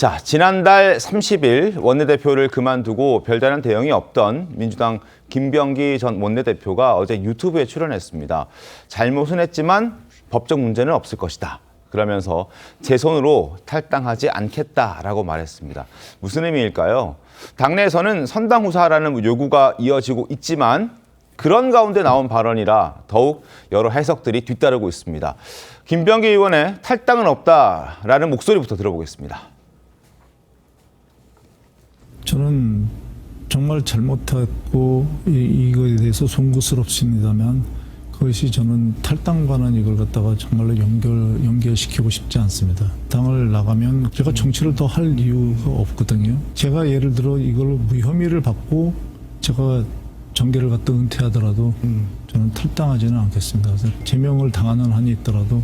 자, 지난달 30일 원내대표를 그만두고 별다른 대응이 없던 민주당 김병기 전 원내대표가 어제 유튜브에 출연했습니다. 잘못은 했지만 법적 문제는 없을 것이다. 그러면서 제 손으로 탈당하지 않겠다라고 말했습니다. 무슨 의미일까요? 당내에서는 선당 후사라는 요구가 이어지고 있지만 그런 가운데 나온 발언이라 더욱 여러 해석들이 뒤따르고 있습니다. 김병기 의원의 탈당은 없다라는 목소리부터 들어보겠습니다. 저는 정말 잘못했고 이거에 대해서 송구스럽습니다만 그것이 저는 탈당과는 이걸 갖다가 정말로 연결시키고 싶지 않습니다. 당을 나가면 제가 정치를 더 할 이유가 없거든요. 제가 예를 들어 이걸로 무혐의를 받고 제가 정계를 갖다 은퇴하더라도 저는 탈당하지는 않겠습니다. 그래서 제명을 당하는 한이 있더라도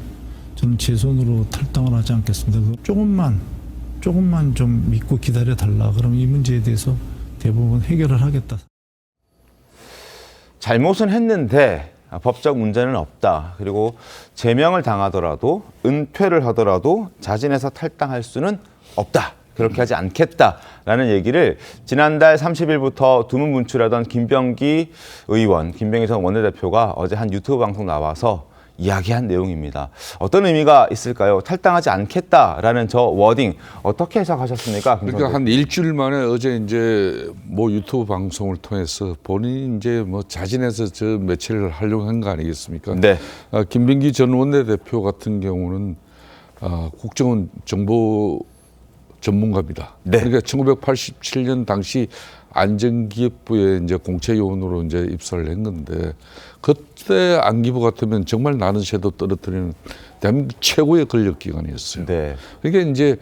저는 제 손으로 탈당을 하지 않겠습니다. 조금만 좀 믿고 기다려달라. 그럼 이 문제에 대해서 대부분 해결을 하겠다. 잘못은 했는데 법적 문제는 없다. 그리고 제명을 당하더라도 은퇴를 하더라도 자진해서 탈당할 수는 없다. 그렇게 하지 않겠다라는 얘기를 지난달 30일부터 두문분출하던 김병기 의원, 김병기 전 원내대표가 어제 한 유튜브 방송 나와서 이야기한 내용입니다. 어떤 의미가 있을까요? 탈당하지 않겠다라는 저 워딩 어떻게 해석하셨습니까? 그러니까 한 일주일 만에 어제 이제 뭐 유튜브 방송을 통해서 본인이 이제 뭐 자진해서 저 매체를 하려고 한 거 아니겠습니까? 네. 김병기 전 원내대표 같은 경우는 국정원 정보 전문가입니다. 네. 그러니까 1987년 당시 안전기획부에 이제 공채요원으로 이제 입사를 했는데 그때 안기부 같으면 정말 나는 새도 떨어뜨리는 대한민국 최고의 권력기관이었어요. 네. 그러니까 이제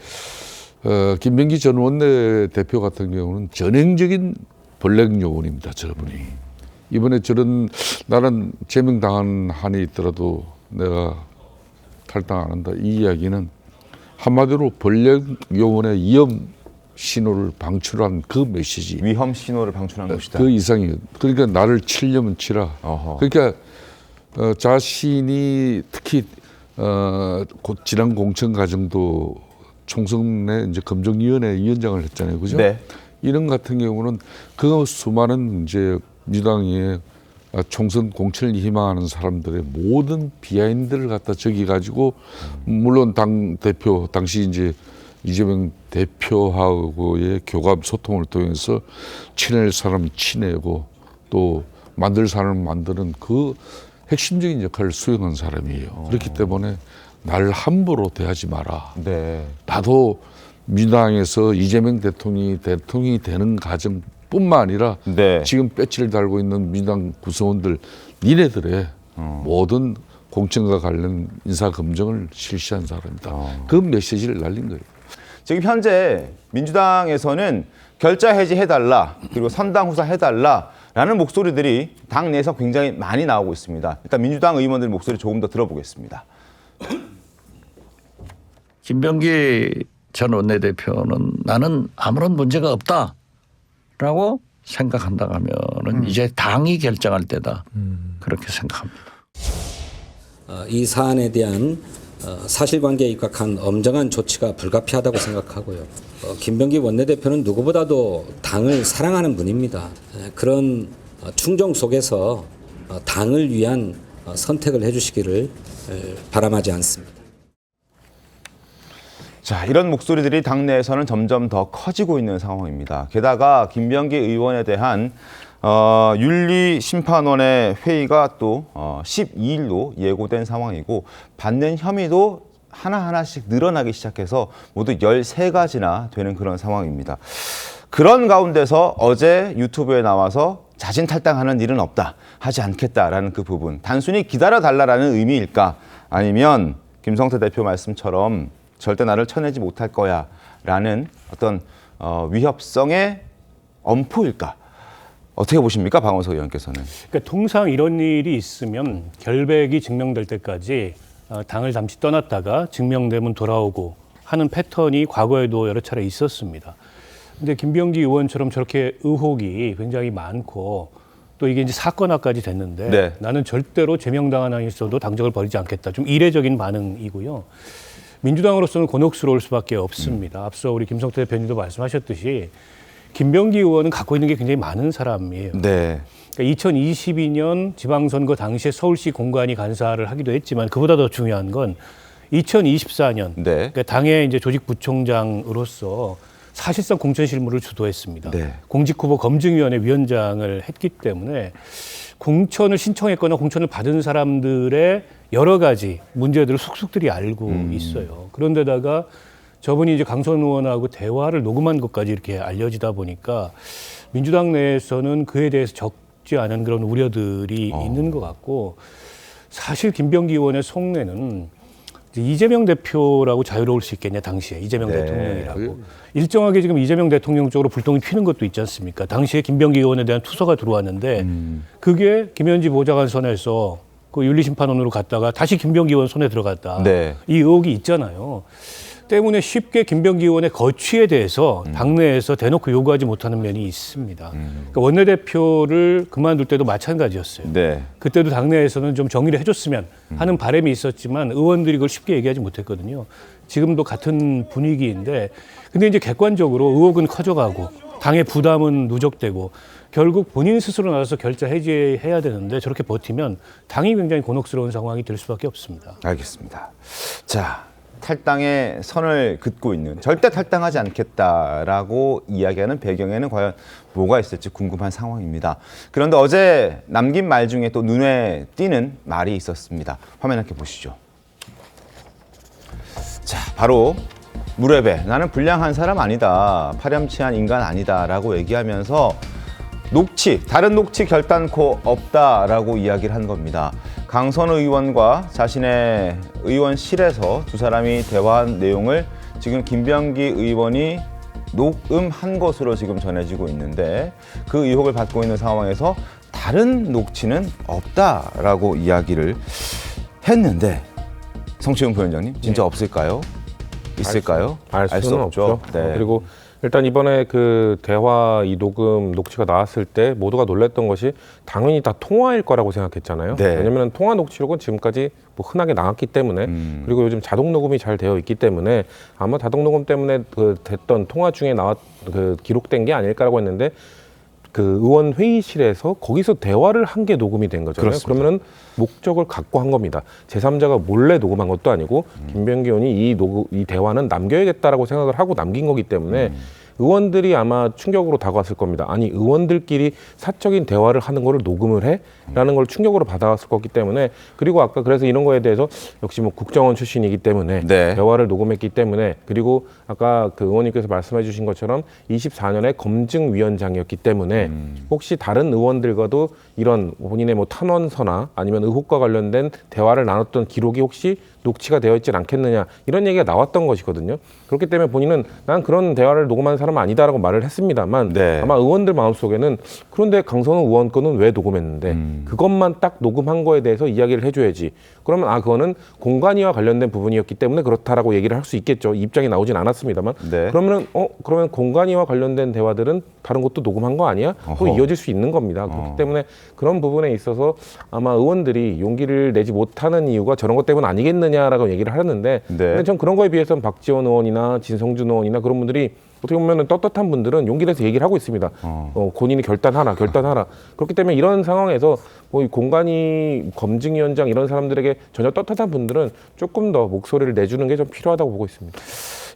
김병기 전 원내대표 같은 경우는 전형적인 블랙요원입니다. 저분이. 이번에 저런 나는 제명당한 한이 있더라도 내가 탈당 안 한다. 이 이야기는 한마디로 블랙요원의 위험 신호를 방출한 그 메시지. 위험 신호를 방출한 것이다. 그 이상이에요. 그러니까 나를 치려면 치라. 어허. 그러니까 자신이 특히 지난 공천 과정도 총선에 이제 검증위원회 위원장을 했잖아요, 그죠? 네. 이런 같은 경우는 그 수많은 이제 민주당의 총선 공천을 희망하는 사람들의 모든 비하인드를 갖다 적어가지고 물론 당 대표 당시 이제 이재명 대표하고의 교감 소통을 통해서 친할 사람 친해고 또 만들 사람 만드는 그 핵심적인 역할을 수행한 사람이에요. 그렇기 때문에 나를 함부로 대하지 마라. 네. 나도 민주당에서 이재명 대통령이 되는 과정뿐만 아니라 네. 지금 배지를 달고 있는 민주당 구성원들 니네들의 모든 공천과 관련 인사 검증을 실시한 사람이다. 그 메시지를 날린 거예요. 지금 현재 민주당에서는 결자 해지해달라, 그리고 선당 후사 해달라라는 목소리들이 당 내에서 굉장히 많이 나오고 있습니다. 일단 민주당 의원들 목소리 조금 더 들어보겠습니다. 김병기 전 원내대표는 나는 아무런 문제가 없다라고 생각한다 하면은 이제 당이 결정할 때다. 그렇게 생각합니다. 이 사안에 대한 사실관계에 입각한 엄정한 조치가 불가피하다고 생각하고요. 김병기 원내대표는 누구보다도 당을 사랑하는 분입니다. 그런 충정 속에서 당을 위한 선택을 해주시기를 바람하지 않습니다. 자, 이런 목소리들이 당내에서는 점점 더 커지고 있는 상황입니다. 게다가 김병기 의원에 대한 윤리심판원의 회의가 또 12일로 예고된 상황이고 받는 혐의도 하나하나씩 늘어나기 시작해서 모두 13가지나 되는 그런 상황입니다. 그런 가운데서 어제 유튜브에 나와서 자진 탈당하는 일은 없다, 하지 않겠다라는 그 부분. 단순히 기다려달라는 의미일까? 아니면 김성태 대표 말씀처럼 절대 나를 쳐내지 못할 거야 라는 어떤 위협성의 엄포일까? 어떻게 보십니까? 박원석 의원께서는. 그러니까 통상 이런 일이 있으면 결백이 증명될 때까지 당을 잠시 떠났다가 증명되면 돌아오고 하는 패턴이 과거에도 여러 차례 있었습니다. 근데 김병기 의원처럼 저렇게 의혹이 굉장히 많고 또 이게 이제 사건화까지 됐는데 네. 나는 절대로 제명당한 한이 있어도 당적을 버리지 않겠다. 좀 이례적인 반응이고요. 민주당으로서는 곤혹스러울 수밖에 없습니다. 앞서 우리 김성태 대표님도 말씀하셨듯이 김병기 의원은 갖고 있는 게 굉장히 많은 사람이에요. 네. 그러니까 2022년 지방선거 당시에 서울시 공관위 간사를 하기도 했지만 그보다 더 중요한 건 2024년 네. 그러니까 당의 이제 조직부총장으로서 사실상 공천 실무를 주도했습니다. 네. 공직후보 검증위원회 위원장을 했기 때문에 공천을 신청했거나 공천을 받은 사람들의 여러 가지 문제들을 속속들이 알고 있어요. 그런데다가 저분이 이제 강선 의원하고 대화를 녹음한 것까지 이렇게 알려지다 보니까 민주당 내에서는 그에 대해서 적지 않은 그런 우려들이 있는 것 같고 사실 김병기 의원의 속내는 이재명 대표라고 자유로울 수 있겠냐 당시에 이재명 네. 대통령이라고 일정하게 지금 이재명 대통령 쪽으로 불똥이 튀는 것도 있지 않습니까? 당시에 김병기 의원에 대한 투서가 들어왔는데 그게 김현지 보좌관 손에서 그 윤리심판원으로 갔다가 다시 김병기 의원 손에 들어갔다. 네. 이 의혹이 있잖아요. 때문에 쉽게 김병기 의원의 거취에 대해서 당내에서 대놓고 요구하지 못하는 면이 있습니다. 그러니까 원내대표를 그만둘 때도 마찬가지였어요. 네. 그때도 당내에서는 좀 정리를 해줬으면 하는 바람이 있었지만 의원들이 그걸 쉽게 얘기하지 못했거든요. 지금도 같은 분위기인데 근데 이제 객관적으로 의혹은 커져가고 당의 부담은 누적되고 결국 본인 스스로 나서서 결자 해지해야 되는데 저렇게 버티면 당이 굉장히 곤혹스러운 상황이 될 수밖에 없습니다. 알겠습니다. 자, 탈당의 선을 긋고 있는 절대 탈당하지 않겠다라고 이야기하는 배경에는 과연 뭐가 있을지 궁금한 상황입니다. 그런데 어제 남긴 말 중에 또 눈에 띄는 말이 있었습니다. 화면 함께 보시죠. 자, 바로 무레배 나는 불량한 사람 아니다. 파렴치한 인간 아니다라고 얘기하면서 다른 녹취 결단코 없다라고 이야기를 한 겁니다. 강선 의원과 자신의 의원실에서 두 사람이 대화한 내용을 지금 김병기 의원이 녹음한 것으로 지금 전해지고 있는데 그 의혹을 받고 있는 상황에서 다른 녹취는 없다라고 이야기를 했는데 성채훈 부위원장님 진짜 없을까요? 있을까요? 알 수 수는 없죠. 없죠. 네. 그리고 일단 이번에 그 대화 이 녹취가 나왔을 때 모두가 놀랐던 것이 당연히 다 통화일 거라고 생각했잖아요. 네. 왜냐하면 통화 녹취록은 지금까지 뭐 흔하게 나왔기 때문에 그리고 요즘 자동 녹음이 잘 되어 있기 때문에 아마 자동 녹음 때문에 그 됐던 통화 중에 기록된 게 아닐까라고 했는데 그 의원 회의실에서 거기서 대화를 한 게 녹음이 된 거잖아요. 그렇습니다. 그러면은 목적을 갖고 한 겁니다. 제3자가 몰래 녹음한 것도 아니고 김병기 의원이 이 대화는 남겨야겠다라고 생각을 하고 남긴 거기 때문에 의원들이 아마 충격으로 다가왔을 겁니다. 아니 의원들끼리 사적인 대화를 하는 거를 녹음을 해? 라는 걸 충격으로 받아왔을 거기 때문에 그리고 아까 그래서 이런 거에 대해서 역시 뭐 국정원 출신이기 때문에 네. 대화를 녹음했기 때문에 그리고 아까 그 의원님께서 말씀해 주신 것처럼 24년에 검증위원장이었기 때문에 혹시 다른 의원들과도 이런 본인의 뭐 탄원서나 아니면 의혹과 관련된 대화를 나눴던 기록이 혹시 녹취가 되어 있지 않겠느냐 이런 얘기가 나왔던 것이거든요. 그렇기 때문에 본인은 난 그런 대화를 녹음한 사람은 아니다라고 말을 했습니다만 네. 아마 의원들 마음속에는 그런데 강선우 의원 거는 왜 녹음했는데 그것만 딱 녹음한 거에 대해서 이야기를 해줘야지. 그러면 그거는 공관위와 관련된 부분이었기 때문에 그렇다라고 얘기를 할 수 있겠죠. 입장이 나오진 않았습니다만. 네. 그러면 공관위와 관련된 대화들은 다른 것도 녹음한 거 아니야? 또 어허. 이어질 수 있는 겁니다. 그렇기 때문에 그런 부분에 있어서 아마 의원들이 용기를 내지 못하는 이유가 저런 것 때문 아니겠느냐라고 얘기를 하는데 네. 근데 전 그런 거에 비해서는 박지원 의원이나 진성준 의원이나 그런 분들이 어떻게 보면 떳떳한 분들은 용기 내서 얘기를 하고 있습니다. 본인이 결단하라. 그렇기 때문에 이런 상황에서 뭐 공관위 검증위원장 이런 사람들에게 전혀 떳떳한 분들은 조금 더 목소리를 내주는 게 좀 필요하다고 보고 있습니다.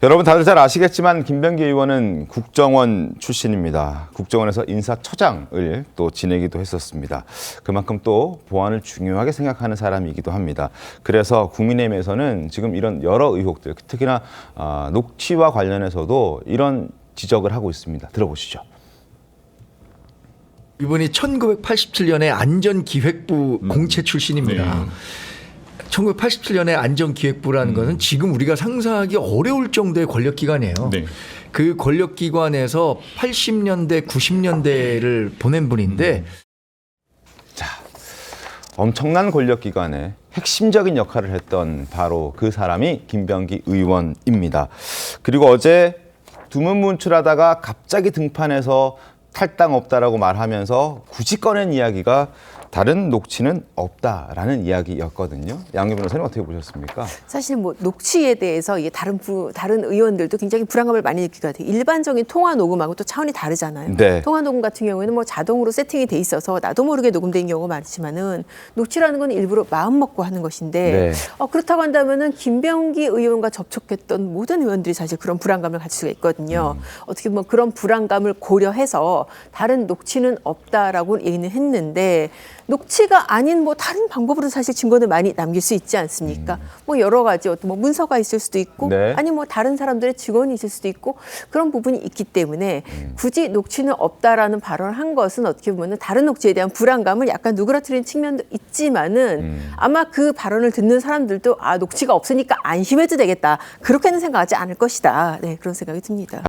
여러분 다들 잘 아시겠지만 김병기 의원은 국정원 출신입니다. 국정원에서 인사처장을 또 지내기도 했었습니다. 그만큼 또 보안을 중요하게 생각하는 사람이기도 합니다. 그래서 국민의힘에서는 지금 이런 여러 의혹들, 특히나 녹취와 관련해서도 이런 지적을 하고 있습니다. 들어보시죠. 이분이 1987년에 안전기획부 공채 출신입니다. 1987년에 안전기획부라는 것은 지금 우리가 상상하기 어려울 정도의 권력기관이에요. 그 권력기관에서 80년대, 90년대를 보낸 분인데 엄청난 권력기관에 핵심적인 역할을 했던 바로 그 사람이 김병기 의원입니다. 그리고 어제 두문문출하다가 갑자기 등판해서 탈당 없다라고 말하면서 굳이 꺼낸 이야기가 다른 녹취는 없다라는 이야기였거든요. 양희 변호사님 어떻게 보셨습니까? 사실 뭐 녹취에 대해서 이게 다른 의원들도 굉장히 불안감을 많이 느끼게 같아요. 일반적인 통화 녹음하고 또 차원이 다르잖아요. 네. 통화 녹음 같은 경우에는 뭐 자동으로 세팅이 돼 있어서 나도 모르게 녹음된 경우가 많지만은 녹취라는 건 일부러 마음 먹고 하는 것인데 네. 그렇다고 한다면은 김병기 의원과 접촉했던 모든 의원들이 사실 그런 불안감을 가질 수가 있거든요. 어떻게 보면 그런 불안감을 고려해서 다른 녹취는 없다라고 얘기는 했는데 녹취가 아닌 뭐 다른 방법으로 사실 증거를 많이 남길 수 있지 않습니까? 뭐 여러 가지 어떤 뭐 문서가 있을 수도 있고 네. 아니 뭐 다른 사람들의 증언이 있을 수도 있고 그런 부분이 있기 때문에 굳이 녹취는 없다라는 발언을 한 것은 어떻게 보면 다른 녹취에 대한 불안감을 약간 누그러뜨리는 측면도 있지만은 아마 그 발언을 듣는 사람들도 아 녹취가 없으니까 안심해도 되겠다 그렇게는 생각하지 않을 것이다. 네, 그런 생각이 듭니다.